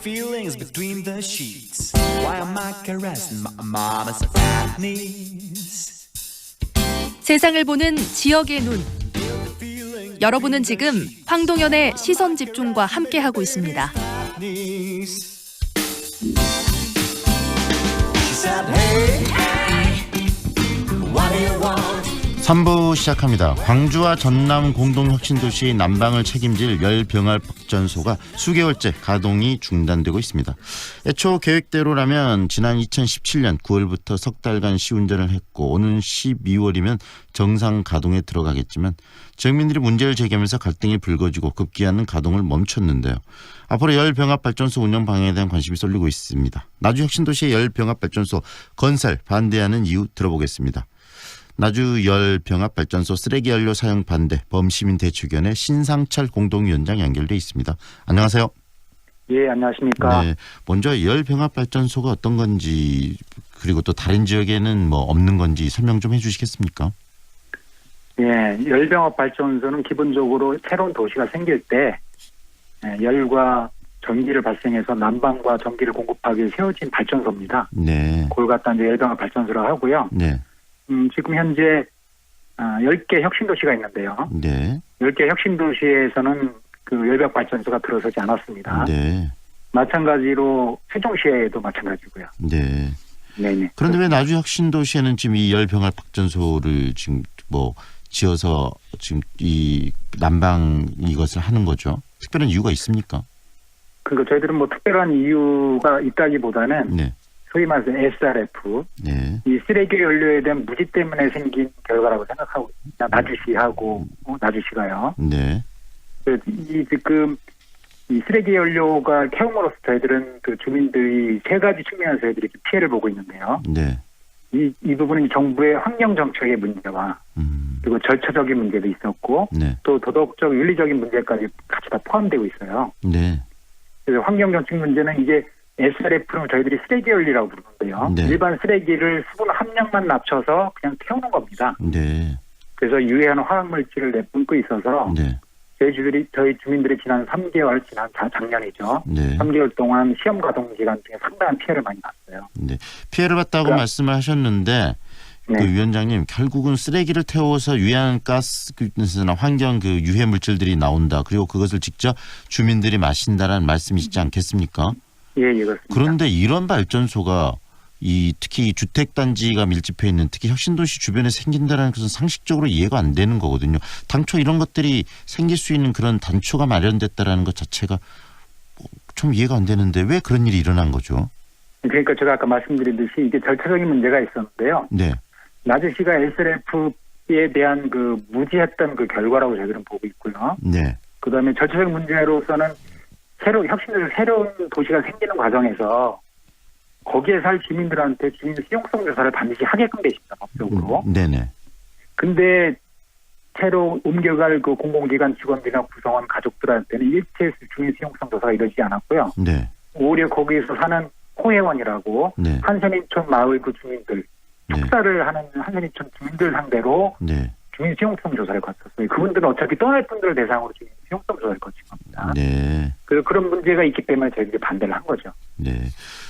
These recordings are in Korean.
feelings between the sheets. Why am I caressing my mama's fat knees? 세상을 보는 지역의 눈. 여러분은 지금 황동현의 시선 집중과 함께하고 있습니다. She said, hey, what do you want? 3부 시작합니다. 광주와 전남 공동혁신도시의 난방을 책임질 열병합발전소가 수개월째 가동이 중단되고 있습니다. 애초 계획대로라면 지난 2017년 9월부터 석 달간 시운전을 했고 오는 12월이면 정상 가동에 들어가겠지만 지역민들이 문제를 제기하면서 갈등이 불거지고 급기야는 가동을 멈췄는데요. 앞으로 열병합발전소 운영 방향에 대한 관심이 쏠리고 있습니다. 나주혁신도시의 열병합발전소 건설 반대하는 이유 들어보겠습니다. 나주 열병합발전소 쓰레기 연료 사용 반대 범시민대책위원회 신상철 공동위원장 연결돼 있습니다. 안녕하세요. 예, 안녕하십니까. 네, 먼저 열병합발전소가 어떤 건지 그리고 또 다른 지역에는 뭐 없는 건지 설명 좀 해주시겠습니까? 예, 열병합발전소는 기본적으로 새로운 도시가 생길 때 열과 전기를 발생해서 난방과 전기를 공급하기 위해 세워진 발전소입니다. 네. 그걸 갖다 이제 열병합발전소라고 하고요. 네. 지금 현재 10개 혁신도시가 있는데요. 네. 10개 혁신도시에서는 그 열병합발전소가 들어서지 않았습니다. 네. 마찬가지로 세종시에도 마찬가지고요. 네. 네네. 그런데 왜 나주 혁신도시에는 지금 이 열병합발전소를 지금 뭐 지어서 지금 이 난방 이것을 하는 거죠? 특별한 이유가 있습니까? 그러니까 저희들은 뭐 특별한 이유가 있다기보다는 네. 소위 말해서 SRF, 네. 이 쓰레기 연료에 대한 무지 때문에 생긴 결과라고 생각하고 있습니다. 나주시하고 나주시가요. 네. 이 지금 이 쓰레기 연료가 태움으로써 저희들은 그 주민들이 세 가지 측면에서 저희들이 피해를 보고 있는데요. 네. 이 부분은 정부의 환경 정책의 문제와 그리고 절차적인 문제도 있었고 네. 또 도덕적 윤리적인 문제까지 같이 다 포함되고 있어요. 네. 그래서 환경 정책 문제는 이제 SRF는 저희들이 쓰레기 연료라고 부르는데요. 네. 일반 쓰레기를 수분 함량만 낮춰서 그냥 태우는 겁니다. 네. 그래서 유해한 화학물질을 내뿜고 있어서 네. 저희 주민들이 지난 3개월, 지난 작년이죠. 네. 3개월 동안 시험 가동 기간 중에 상당한 피해를 많이 봤어요. 네. 피해를 봤다고 말씀을 하셨는데 네. 그 위원장님 결국은 쓰레기를 태워서 유해한 가스나 환경 그 유해 물질들이 나온다. 그리고 그것을 직접 주민들이 마신다라는 말씀이시지 않겠습니까? 예, 그렇습니다. 그런데 이런 발전소가 특히 주택 단지가 밀집해 있는 특히 혁신도시 주변에 생긴다는 것은 상식적으로 이해가 안 되는 거거든요. 당초 이런 것들이 생길 수 있는 그런 단초가 마련됐다라는 것 자체가 좀 이해가 안 되는데 왜 그런 일이 일어난 거죠? 그러니까 제가 아까 말씀드린 듯이 이게 절차적인 문제가 있었는데요. 네. 나주시가 SRF에 대한 그 무지했던 그 결과라고 저희들은 보고 있고요. 네. 그다음에 절차적 문제로서는 혁신도시 새로운 도시가 생기는 과정에서 거기에 살 주민들한테 주민 수용성 조사를 반드시 하게끔 돼 있습니다. 법적으로. 네네. 근데 새로 옮겨갈 그 공공기관 직원들이나 구성원 가족들한테는 일체 주민 수용성 조사가 이루어지지 않았고요. 네. 오히려 거기에서 사는 호혜원이라고 네. 한선인촌 마을 그 주민들 축사를 하는 한선인촌 주민들 상대로 네. 주민 수용성 조사를 거쳤어요. 그분들은 어차피 떠날 분들을 대상으로 주민 수용성 조사를 거친 겁니다. 네. 그래서 그런 문제가 있기 때문에 저희들이 반대를 한 거죠. 네.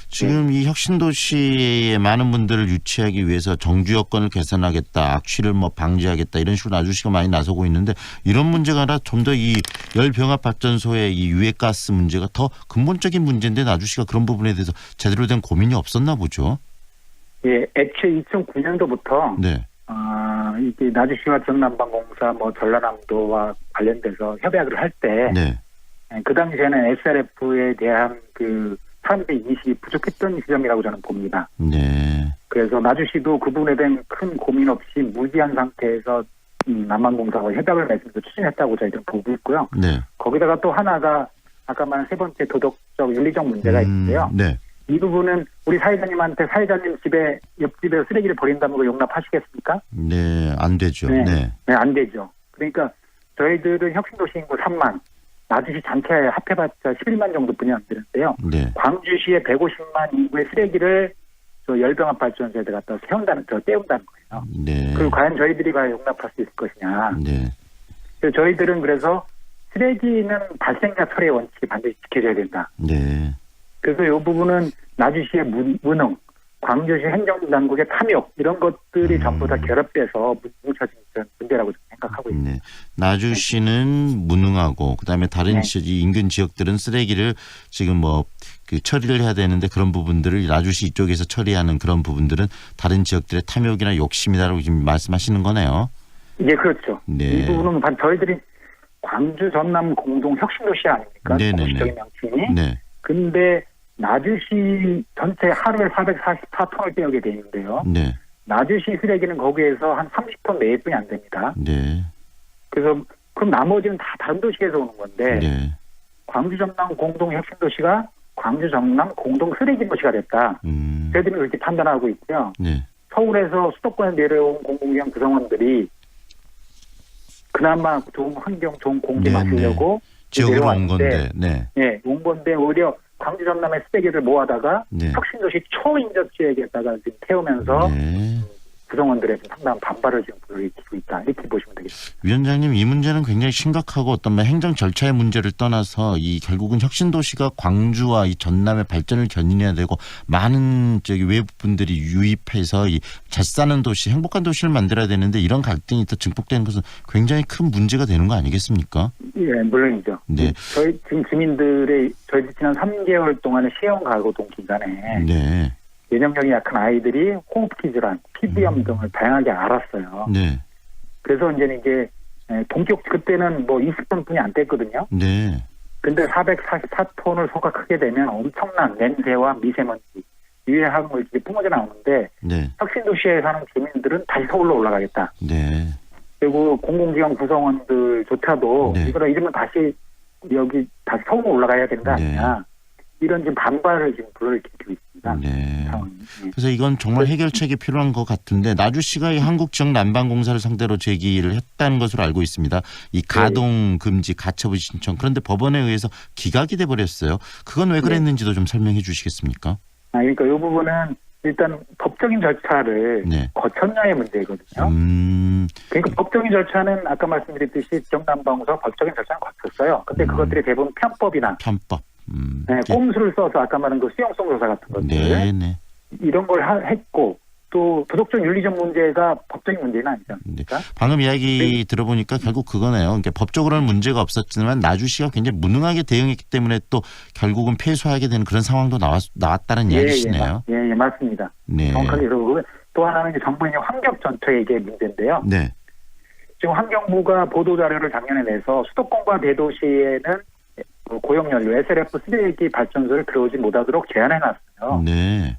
지금 이 혁신도시의 많은 분들을 유치하기 위해서 정주 여건을 개선하겠다, 악취를 뭐 방지하겠다 이런 식으로 나주시가 많이 나서고 있는데 이런 문제가 아니라 좀 더 이 열병합발전소의 이 유해가스 문제가 더 근본적인 문제인데 나주시가 그런 부분에 대해서 제대로 된 고민이 없었나 보죠. 예, 애초에 2009년도부터 네. 이게 나주시와 전남방공사 뭐 전라남도와 관련돼서 협약을 할 때 네. 그 당시에는 SRF에 대한 그 사람들의 인식이 부족했던 지점이라고 저는 봅니다. 네. 그래서 나주시도 그 부분에 대한 큰 고민 없이 무지한 상태에서 남한공사와 협약을 맺으면서 추진했다고 저희들은 보고 있고요. 네. 거기다가 또 하나가 아까 말한 세 번째 도덕적 윤리적 문제가 있는데요. 네. 이 부분은 우리 사회자님한테 사회자님 집에 옆집에 쓰레기를 버린다는 거 용납하시겠습니까? 네, 안 되죠. 네. 네. 네, 안 되죠. 그러니까 저희들은 혁신도시 인구 3만, 나주시 전체에 합해봤자 11만 정도뿐이 안 되는데요. 네. 광주시의 150만 인구의 쓰레기를 저 열병합 발전소에 갖다 떼운다는 거예요. 네. 그리고 과연 저희들이 과연 용납할 수 있을 것이냐. 네. 그래서 저희들은 그래서 쓰레기는 발생자 처리의 원칙이 반드시 지켜져야 된다. 네. 그래서 이 부분은 나주시의 무능, 광주시 행정당국의 탐욕 이런 것들이 전부 다 결합돼서 뭉쳐진 그런 문제라고 저는 생각하고 있습니다. 네. 나주시는 무능하고 그다음에 다른 네. 인근 지역들은 쓰레기를 지금 뭐 그 처리를 해야 되는데 그런 부분들을 나주시 이쪽에서 처리하는 그런 부분들은 다른 지역들의 탐욕이나 욕심이다라고 지금 말씀하시는 거네요. 예, 그렇죠. 네. 이 부분은 저희들이 광주 전남 공동 혁신도시 아닙니까? 네네네. 공식적인 명칭이. 네. 근데 나주시 전체 하루에 444톤을 떼오게 돼 있는데요. 네. 나주시 쓰레기는 거기에서 한 30톤 내외뿐이 안 됩니다. 네. 그래서 그럼 나머지는 다 다른 도시에서 오는 건데 네. 광주 전남 공동 혁신도시가 광주 전남 공동 쓰레기 도시가 됐다. 저희들은 그렇게 판단하고 있고요. 네. 서울에서 수도권에 내려온 공공기관 구성원들이 그나마 좋은 환경, 좋은 공기 네, 마시려고 지역으로 온 내려왔는데, 건데. 네. 예, 온 건데 오히려 광주 전남의 쓰레기를 모아다가 네. 혁신도시 초인접 지역에다가 지금 태우면서 네. 구성원들의 좀 상당한 반발을 지금 불러일으키고 있다. 이렇게 보시면 되겠습니다. 위원장님, 이 문제는 굉장히 심각하고 어떤 뭐 행정 절차의 문제를 떠나서 이 결국은 혁신도시가 광주와 이 전남의 발전을 견인해야 되고 많은 외부 분들이 유입해서 이 잘 사는 도시, 행복한 도시를 만들어야 되는데 이런 갈등이 더 증폭되는 것은 굉장히 큰 문제가 되는 거 아니겠습니까? 예, 물론이죠. 네. 저희 지금 저희 지난 3개월 동안의 시형 가구동 기간에 네. 면역력이 약한 아이들이 호흡기 질환, 피부염 등을 다양하게 앓았어요. 네. 그래서 이제 이게 그때는 뭐 20분뿐이 안 됐거든요. 네. 근데 444톤을 소각하게 되면 엄청난 냄새와 미세먼지, 유해 화학물질이 뿜어져 나오는데 네. 혁신도시에 사는 주민들은 다시 서울로 올라가겠다. 네. 그리고 공공기관 구성원들조차도 네. 이러면 다시 여기 다시 서울로 올라가야 되는 거 아니냐. 이런 지금 반발을 지금 불러일으키고 있습니다. 네. 상황이. 그래서 이건 정말 해결책이 필요한 것 같은데 나주시가 이 한국지역난방공사를 상대로 제기를 했다는 것으로 알고 있습니다. 이 가동 금지 가처분 신청. 그런데 법원에 의해서 기각이 돼 버렸어요. 그건 왜 그랬는지도 좀 설명해 주시겠습니까? 그러니까 이 부분은 일단 법적인 절차를 네. 거쳤냐의 문제거든요. 그러니까 법적인 절차는 아까 말씀드렸듯이 지역난방공사 법적인 절차는 거쳤어요. 근데 그것들이 대부분 편법이나 편법. 네, 꼼수를 써서 아까 말한 그 수용성 조사 같은 것들 네네. 이런 걸 했고 또 도덕적 윤리적 문제가 법적인 문제는 아니지 않습니까? 네. 방금 이야기 들어보니까 결국 그거네요. 그러니까 법적으로는 문제가 없었지만 나주시가 굉장히 무능하게 대응했기 때문에 또 결국은 패소하게 되는 그런 상황도 나왔다는 이야기시네요. 예, 맞습니다. 네. 정확하게 그러고 또 하나는 이제 정부의 환경 전투의 문제인데요. 네. 지금 환경부가 보도 자료를 작년에 내서 수도권과 대도시에는 고용연료 SLF 쓰레기 발전소를 들어오지 못하도록 제한해놨어요. 네.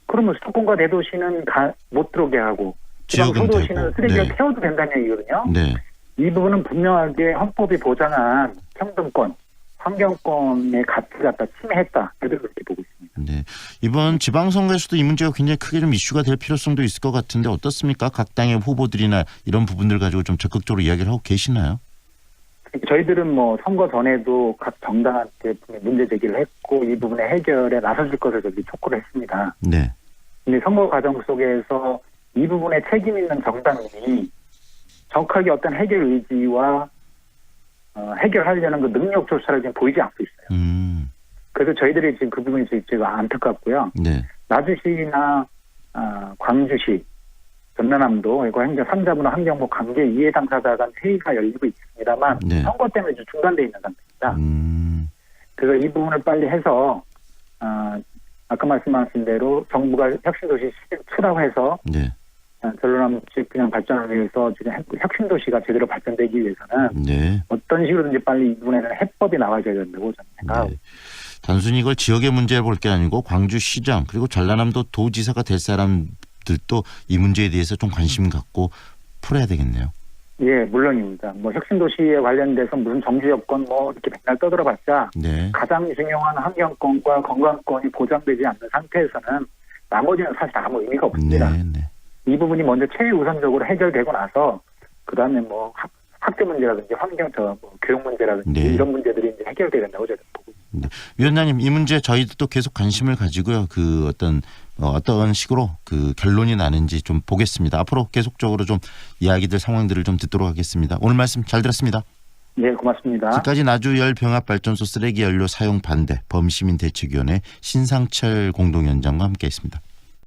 그러면 수도권과 대도시는 못 들어오게 하고 지역은 소도시는 되고. 쓰레기를 네. 태워도 된다는 얘기거든요. 네. 이 부분은 분명하게 헌법이 보장한 평등권, 환경권의 가치를 갖다 침해했다. 저도 그렇게 보고 있습니다. 네. 이번 지방선거에서도 이 문제가 굉장히 크게 좀 이슈가 될 필요성도 있을 것 같은데 어떻습니까? 각 당의 후보들이나 이런 부분들 가지고 좀 적극적으로 이야기를 하고 계시나요? 저희들은 뭐 선거 전에도 각 정당한테 문제 제기를 했고 이 부분의 해결에 나서줄 것을 저기 촉구를 했습니다. 네. 근데 선거 과정 속에서 이 부분에 책임 있는 정당이 정확하게 어떤 해결 의지와 해결하려는 그 능력조차를 지금 보이지 않고 있어요. 그래서 저희들이 지금 그 부분이 지금 안타깝고요. 네. 나주시나 광주시, 전라남도 이거 행정 3자부나 환경부 관계 이해 당사자 간 회의가 열리고 있습니다만 네. 선거 때문에 좀 중단돼 있는 상태입니다. 그래서 이 부분을 빨리 해서 아까 말씀하신 대로 정부가 혁신도시 시즌2라고 해서 네. 전라남도 그냥 발전을 위해서 지금 혁신도시가 제대로 발전되기 위해서는 네. 어떤 식으로든지 빨리 이 부분에는 해법이 나와줘야 된다고 저는 생각하고 네. 단순히 이걸 지역의 문제를 볼 게 아니고 광주시장 그리고 전라남도 도지사가 될 사람들도 이 문제에 대해서 좀 관심 갖고 풀어야 되겠네요. 예, 물론입니다. 뭐 혁신도시에 관련돼서 무슨 정주 여건 뭐 이렇게 맨날 떠들어봤자 네. 가장 중요한 환경권과 건강권이 보장되지 않는 상태에서는 나머지는 사실 아무 의미가 없습니다. 네. 네. 이 부분이 먼저 최우선적으로 해결되고 나서 그다음에 뭐 학교 문제라든지 교육 문제라든지 네. 이런 문제들이 이제 해결돼야 된다고 저는 보고 있습니다. 네. 위원장님 이 문제 저희도 계속 관심을 가지고요. 그 어떤 식으로 그 결론이 나는지 좀 보겠습니다. 앞으로 계속적으로 좀 이야기들 상황들을 좀 듣도록 하겠습니다. 오늘 말씀 잘 들었습니다. 네, 고맙습니다. 지금까지 나주 열병합발전소 쓰레기 연료 사용 반대 범시민대책위원회 신상철 공동위원장과 함께했습니다.